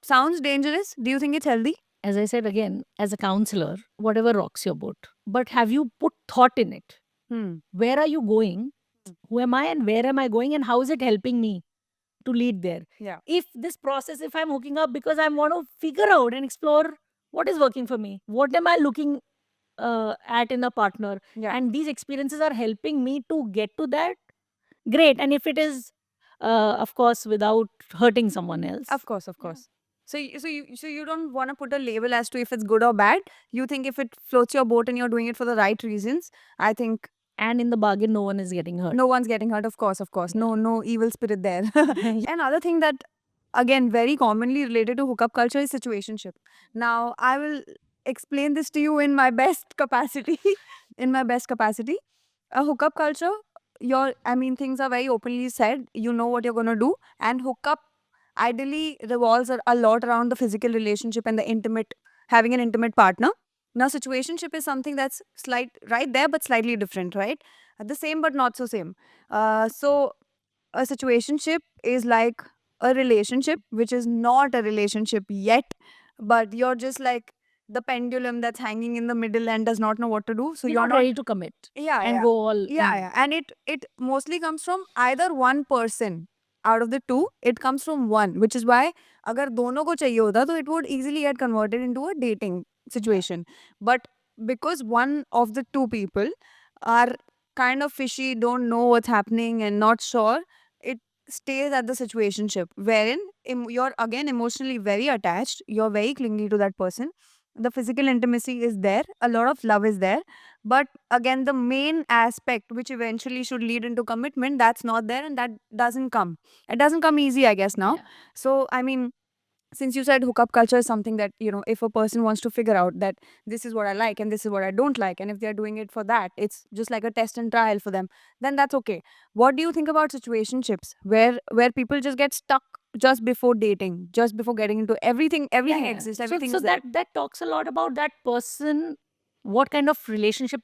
Sounds dangerous. Do you think it's healthy? As I said again, as a counselor, whatever rocks your boat, but have you put thought in it? Where are you going? Who am I and where am I going, and how is it helping me to lead there? Yeah. If this process, if I'm hooking up because I want to figure out and explore what is working for me, what am I looking at in a partner, Yeah. and these experiences are helping me to get to that, great. And if it is, of course, without hurting someone else, Of course, of course. So you don't want to put a label as to if it's good or bad. You think if it floats your boat and you're doing it for the right reasons, I think and in the bargain, no one is getting hurt. no one's getting hurt. Of course, of course. No evil spirit there. Another thing that again very commonly related to hookup culture is situationship. Now I will explain this to you in my best capacity. In my best capacity, a hookup culture. Things are very openly said. You know what you're gonna do, and hookup ideally revolves a lot around the physical relationship and the intimate, having an intimate partner. Now, situationship is something that's right there, but slightly different, right? The same, but not so same. So, a situationship is like a relationship, which is not a relationship yet, but you're just like the pendulum that's hanging in the middle and does not know what to do. So, You're not ready to commit yeah, and yeah. go all Yeah, in. yeah. And it mostly comes from either one person out of the two. It comes from one, which is why अगर दोनों को चाहिए होता तो it would easily get converted into a dating situation. But because one of the two people are kind of fishy, don't know what's happening and not sure, it stays at the situationship wherein you're again emotionally very attached, you're very clingy to that person. The physical intimacy is there, a lot of love is there, but again, the main aspect which eventually should lead into commitment, that's not there and that doesn't come. It doesn't come easy, I guess, now. Yeah. So, I mean, since you said hookup culture is something that, if a person wants to figure out that this is what I like and this is what I don't like, and if they're doing it for that, it's just like a test and trial for them, then that's okay. What do you think about situationships where people just get stuck just before dating, just before getting into everything exists, everything So is there. that talks a lot about that person, what kind of relationship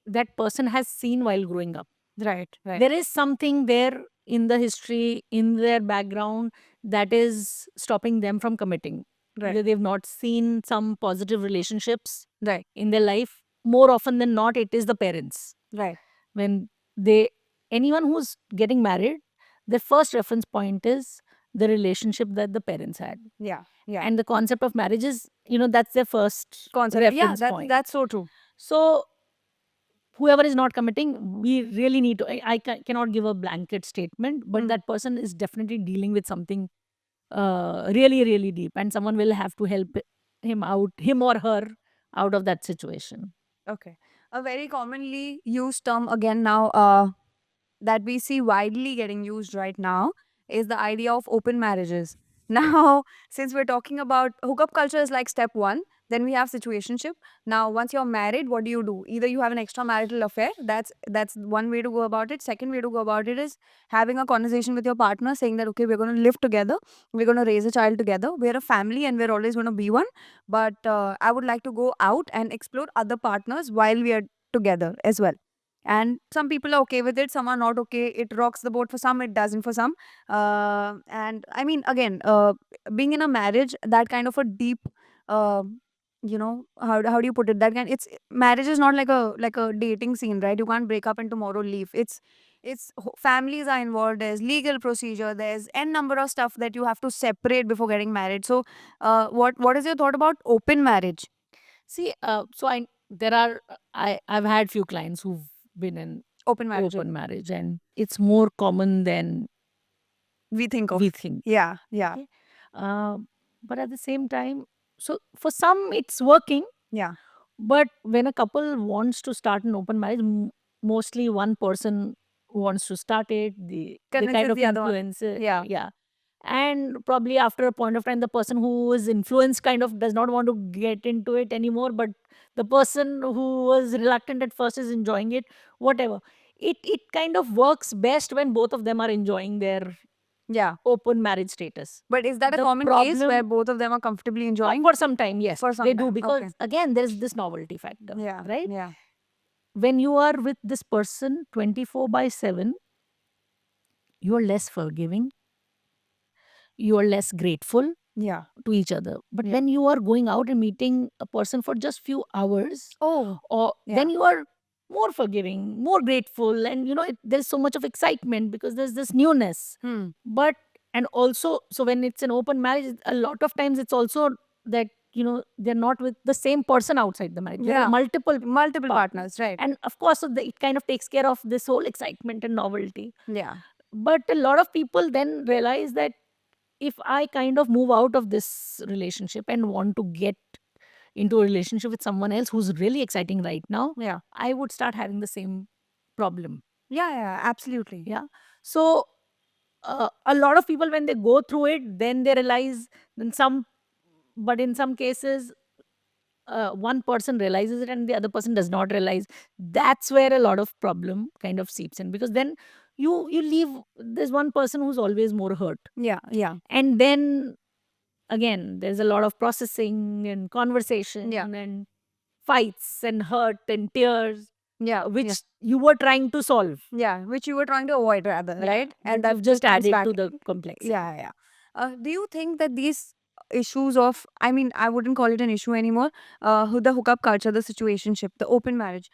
that person has seen while growing up. Right, right. There is something there in the history, in their background, that is stopping them from committing. Right. Either they've not seen some positive relationships Right, in their life. More often than not, it is the parents. right. When anyone who's getting married, their first reference point is the relationship that the parents had. Yeah, yeah. And the concept of marriage is, that's their first Concept. Yeah, reference point. that's so true. So whoever is not committing, we really need to, cannot give a blanket statement, but that person is definitely dealing with something really, really deep, and someone will have to help him or her out of that situation. Okay. A very commonly used term again now, that we see widely getting used right now is the idea of open marriages. Now, since we're talking about hookup culture is like step one, Then we have situationship. Now, once you're married, what do you do? Either you have an extramarital affair. That's one way to go about it. Second way to go about it is having a conversation with your partner, saying that okay, we're going to live together, we're going to raise a child together, we're a family, and we're always going to be one. But I would like to go out and explore other partners while we are together as well. And some people are okay with it, some are not okay. It rocks the boat for some, it doesn't for some. And I mean, again, being in a marriage, that kind of a deep, uh, how do you put it? That kind, it's marriage is not like a dating scene, right? You can't break up and tomorrow leave. Families are involved. There's legal procedure. There's n number of stuff that you have to separate before getting married. So, what is your thought about open marriage? See, so I've had few clients who've been in Open marriage. open marriage, and it's more common than We think of. we think. Yeah, yeah, Okay. Uh, but at the same time, so for some it's working, yeah. but when a couple wants to start an open marriage, mostly one person wants to start it. They kind Convinces of the other one. influence it. Yeah. Yeah. And probably after a point of time, the person who is influenced kind of does not want to get into it anymore, but the person who was reluctant at first is enjoying it, whatever. It kind of works best when both of them are enjoying their Yeah. open marriage status. But is that a The common case where problem both of them are comfortably enjoying? for some time, yes, For some they do, time. because Okay. again there's this novelty factor, Yeah. right? Yeah. When you are with this person 24/7, you are less forgiving, you are less grateful Yeah. to each other. But Yeah. when you are going out and meeting a person for just few hours, Oh. or Yeah. then you are more forgiving, more grateful, and there's so much of excitement because there's this newness. Hmm. But and also, so when it's an open marriage, a lot of times it's also that they're not with the same person outside the marriage. There Yeah. are multiple Multiple partners. partners, right? And of course, so it kind of takes care of this whole excitement and novelty. Yeah. But a lot of people then realize that if I kind of move out of this relationship and want to get into a relationship with someone else who's really exciting right now, Yeah. I would start having the same problem. Yeah. Yeah. Absolutely. Yeah. So a lot of people, when they go through it, then they realize, but in some cases, one person realizes it and the other person does not realize. That's where a lot of problem kind of seeps in, because then you leave. There's one person who's always more hurt, Yeah. Yeah. and then again there's a lot of processing and conversation Yeah. and fights and hurt and tears, Yeah. which Yeah. you were trying to solve. Yeah. Which you were trying to avoid, rather, Yeah, right? And but that you've just comes added back. to the complexity. Yeah. Yeah. Do you think that these issues of, I mean, I wouldn't call it an issue anymore, the hookup culture, the situationship, the open marriage,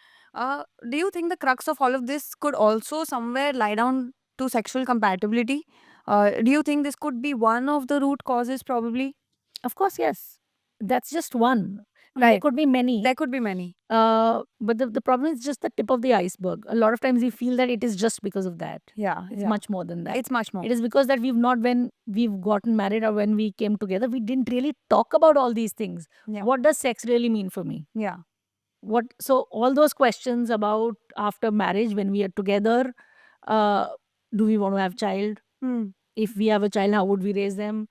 do you think the crux of all of this could also somewhere lie down to sexual compatibility? Do you think this could be one of the root causes, probably? Of course, yes. That's just one. There Right. could be many. There could be many. But the problem is just the tip of the iceberg. A lot of times we feel that it is just because of that. Yeah. It's Yeah. much more than that. It's much more. It is because that when we've gotten married or when we came together, we didn't really talk about all these things. Yeah. What does sex really mean for me? Yeah. So all those questions about after marriage, when we are together, uh, do we want to have child? Hmm. If we have a child, how would we raise them?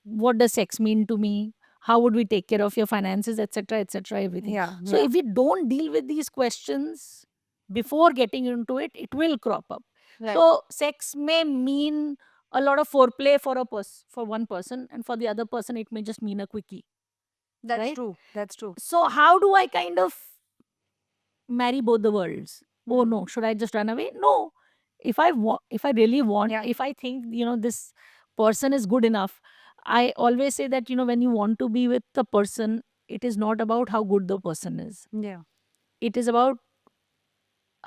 What does sex mean to me? How would we take care of your finances, etc., etc., everything. Yeah. So Yeah. if we don't deal with these questions before getting into it, it will crop up. Right. So sex may mean a lot of foreplay for one person, and for the other person it may just mean a quickie. That's right? true. That's true. So how do I kind of marry both the worlds? Oh Mhm. no, should I just run away? No. If I really want, Yeah. if I think this person is good enough, I always say that when you want to be with the person, it is not about how good the person is. Yeah. It is about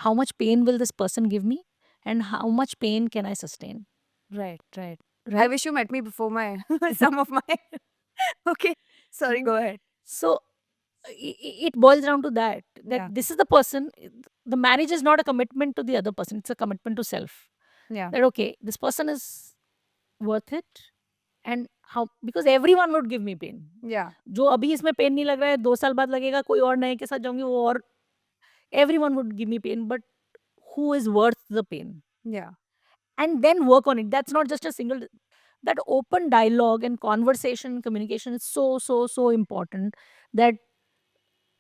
how much pain will this person give me and how much pain can I sustain. Right. Right. I Right? wish you met me before my some of my. Okay. Sorry. Go ahead. So it boils down to that Yeah. this is the person. The marriage is not a commitment to the other person, it's a commitment to self. Yeah. That okay, this person is worth it, and how, because everyone would give me pain. Yeah. जो अभी इसमें pen नहीं लग रहा है 2 साल बाद लगेगा, कोई और नए के साथ जाऊंगी वो और, everyone would give me pain, but who is worth the pain? Yeah. And then work on it. That's not just a single, that open dialogue and conversation, communication is so important that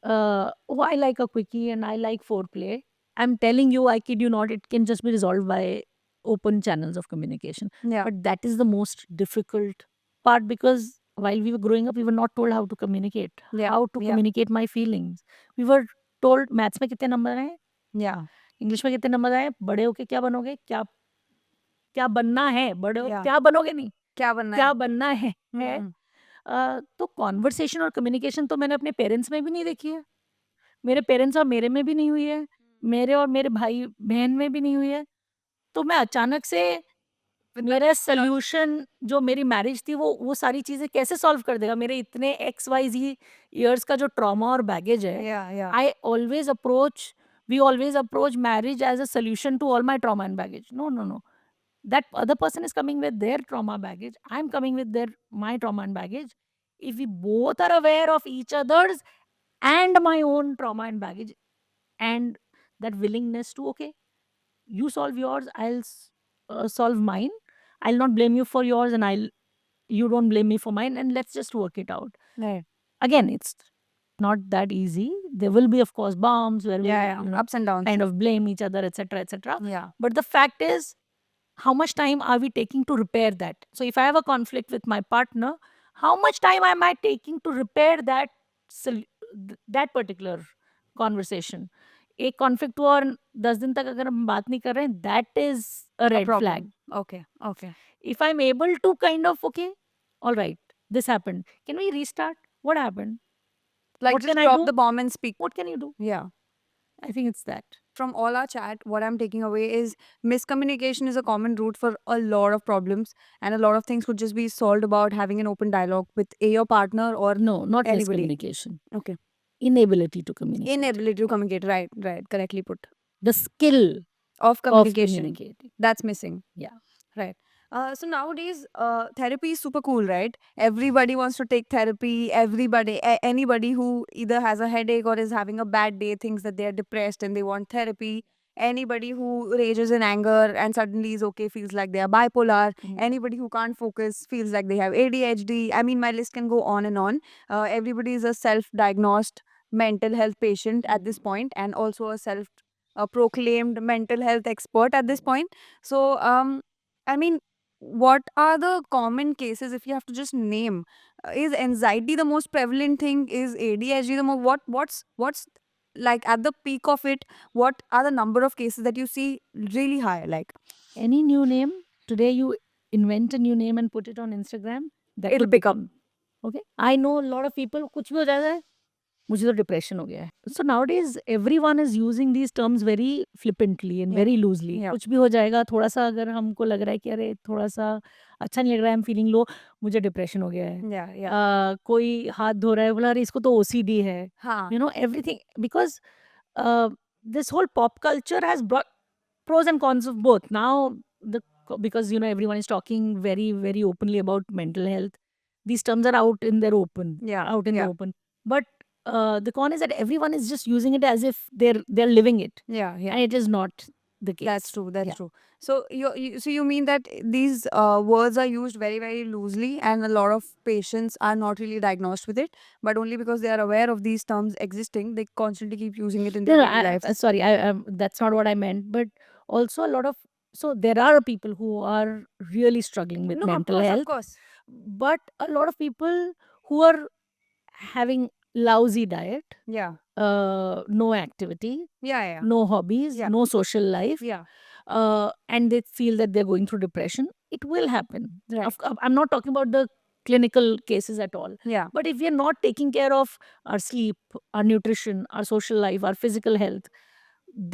oh, I like a quickie and I like foreplay. I'm telling you, I kid you not, it can just be resolved by open channels of communication. Yeah. But that is the most difficult part, because while we were growing up, we were not told how to communicate, Yeah. how to Yeah. communicate my feelings. We were told maths में कितने number आए, Yeah. English में कितने number आए, बड़े होके क्या बनोगे, क्या क्या बनना है, बड़े हो Yeah. क्या बनोगे नहीं, क्या बनना क्या है? बनना है। हम्म, तो कॉन्वर्सेशन और कम्युनिकेशन तो मैंने अपने पेरेंट्स में भी नहीं देखी है, मेरे पेरेंट्स और मेरे में भी नहीं हुई है, मेरे और मेरे भाई-बहन में भी नहीं हुई है। तो मैं अचानक से मेरा सॉल्यूशन जो मेरी मैरिज थी वो सारी चीज़ें कैसे सॉल्व कर देगा? मेरे इतने XYZ इयर्स का जो ट्रॉमा और बैगेज है, Yeah. Yeah. I always approach we always approach marriage as a solution to all my trauma and baggage. No, no, no. That other person is coming with their trauma baggage. I'm coming with my trauma and baggage. If we both are aware of each other's and my own trauma and baggage, and that willingness to, okay, you solve yours, I'll solve mine. I'll not blame you for yours, and you don't blame me for mine, and let's just work it out. Right. Again, it's not that easy. There will be, of course, bombs where Yeah. we, Ups and downs. kind of blame each other, etc., etc. Yeah. But the fact is, how much time are we taking to repair that? So if I have a conflict with my partner, how much time am I taking to repair that particular conversation? एक conflict हुआ और 10 दिन तक अगर हम बात नहीं कर रहे हैं, that is a A red problem. Flag. Okay. Okay. If I'm able to kind of, okay, all right, this happened, can we restart? What happened? Like What just can I drop do? the bomb and speak. What can you do? Yeah. I think it's that. From all our chat, what I'm taking away is miscommunication is a common root for a lot of problems, and a lot of things could just be solved about having an open dialogue with your partner or No, not anybody. miscommunication. Okay. Inability to communicate. Inability to communicate. Right. Right. Correctly put. The skill Of of communication. communicating. That's missing. Yeah. Right. So nowadays, therapy is super cool, right? Everybody wants to take therapy. Anybody who either has a headache or is having a bad day thinks that they are depressed and they want therapy. Anybody who rages in anger and suddenly is okay feels like they are bipolar. Anybody who can't focus feels like they have ADHD. I mean, my list can go on and on. Everybody is a self-diagnosed mental health patient at this point, and also a proclaimed mental health expert at this point. So, I mean, what are the common cases if you have to just name? Is anxiety the most prevalent thing? Is ADHD the most? What's like at the peak of it? What are the number of cases that you see really high? Like Any new name, today you invent a new name and put it on Instagram, that It'll will pick up. become. Okay. I know a lot of people, कुछ भी हो जाता है, मुझे तो depression हो गया है. So nowadays everyone is using these terms very flippantly and Yeah. very loosely. Yeah. कुछ भी हो जाएगा, थोड़ा सा अगर हमको लग रहा है कि अरे थोड़ा सा अच्छा नहीं लग रहा है, I'm feeling low, मुझे डिप्रेशन हो गया है. yeah. कोई हाथ धो रहा है, बोला अरे इसको तो OCD है. हाँ. You know, everything, because this whole pop culture has brought pros and cons of both. Now because everyone is talking very very openly about mental health, these terms are out in their open. Yeah, Out in the yeah. open. But the con is that everyone is just using it as if they're living it, Yeah. and it is not the case. That's true. That's Yeah. true. So you mean that these words are used very very loosely, and a lot of patients are not really diagnosed with it, but only because they are aware of these terms existing, they constantly keep using it in No, their no, daily lives. sorry, that's not what I meant. But also a lot of, so there are people who are really struggling with No, mental of health, course. but a lot of people who are having lousy diet, Yeah, no activity, yeah. no hobbies, Yeah. no social life, Yeah. and they feel that they're going through depression, it will happen. Right. I'm not talking about the clinical cases at all. Yeah. But if we are not taking care of our sleep, our nutrition, our social life, our physical health,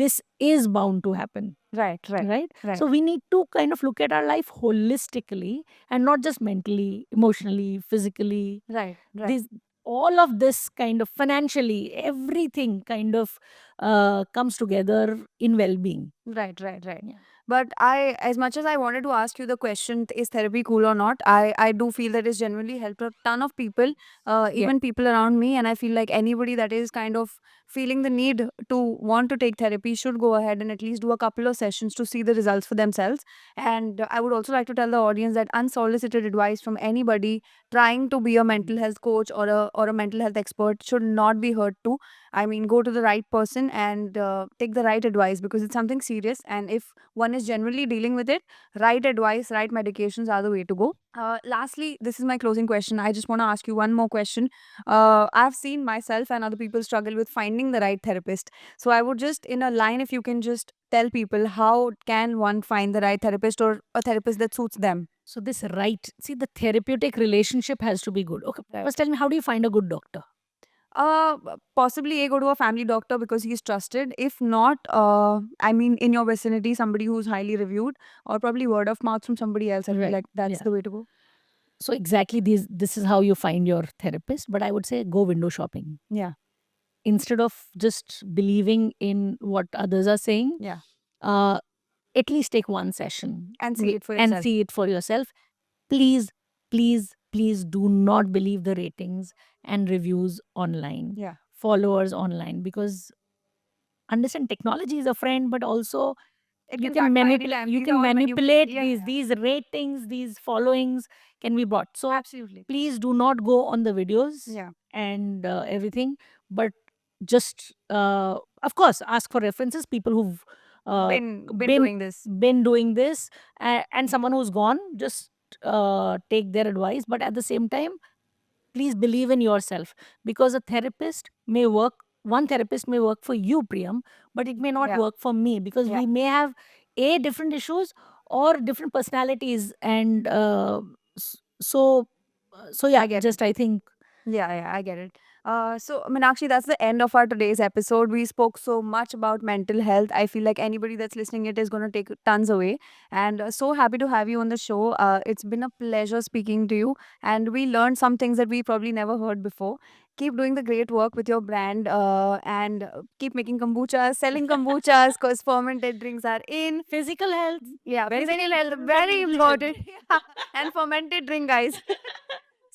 this is bound to happen. Right. Right? Right. So we need to kind of look at our life holistically and not just mentally, emotionally, physically. Right. All of this kind of financially, everything kind of comes together in well-being. Right. Yeah. But as much as I wanted to ask you the question, is therapy cool or not? I do feel that it's genuinely helped a ton of people, even people around me. And I feel like anybody that is kind of feeling the need to want to take therapy should go ahead and at least do a couple of sessions to see the results for themselves. And I would also like to tell the audience that unsolicited advice from anybody trying to be a mental health coach or a mental health expert should not be heard to. I mean, go to the right person and take the right advice because it's something serious. And if one is generally dealing with it, right advice, right medications are the way to go. Lastly, this is my closing question. I just want to ask you one more question. I've seen myself and other people struggle with finding the right therapist. So I would just, in a line, if you can just tell people how can one find the right therapist or a therapist that suits them. So this right, see, the therapeutic relationship has to be good. Okay, Right. first tell me, how do you find a good doctor? Possibly go to a family doctor because he's trusted. If not, I mean, in your vicinity, somebody who's highly reviewed, or probably word of mouth from somebody else. I feel Right. like that's Yeah. the way to go. So exactly this is how you find your therapist. But I would say go window shopping. Yeah. Instead of just believing in what others are saying, Yeah. uh, at least take one session And see it for and yourself. see it for yourself. Please, please, please do not believe the ratings and reviews online, Yeah. followers online, because understand technology is a friend, but also It you can can backfire manipulate anytime. you These are can all manipulate yeah, these ratings, these followings can be bought. So absolutely. please do not go on the videos Yeah. and everything, but just of course ask for references, people who've Been been doing this. been doing this, and someone who's gone, just take their advice. But at the same time, please believe in yourself, because a therapist may work one therapist may work for you, Priyam, but it may not Yeah. work for me, because Yeah. we may have different issues or different personalities. And so yeah, I get it. just I think Yeah, I get it. So Meenakshi, that's the end of our today's episode. We spoke so much about mental health. I feel like anybody that's listening it is going to take tons away. And so happy to have you on the show. It's been a pleasure speaking to you, and we learned some things that we probably never heard before. Keep doing the great work with your brand, and keep making kombuchas, selling kombuchas, because fermented drinks are in. physical health, Yeah, very, physical very health, important for very mental health. important. And fermented drink, guys.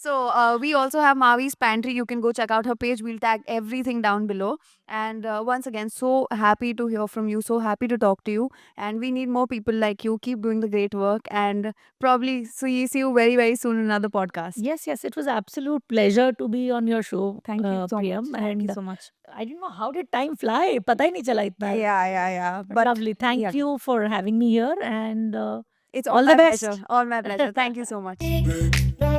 So we also have Mavi's Pantry. You can go check out her page. We'll tag everything down below. And once again, so happy to hear from you. So happy to talk to you. And we need more people like you. Keep doing the great work. And probably see you very, very soon in another podcast. Yes, it was absolute pleasure to be on your show, Thank you so Priyam. much. Thank you And so much. I didn't know how did time fly. Pata hi nahi chala itna. Yeah. But Lovely. Thank yeah, you for having me here, and it's all all the my best. pleasure. All my pleasure. Thank you so much.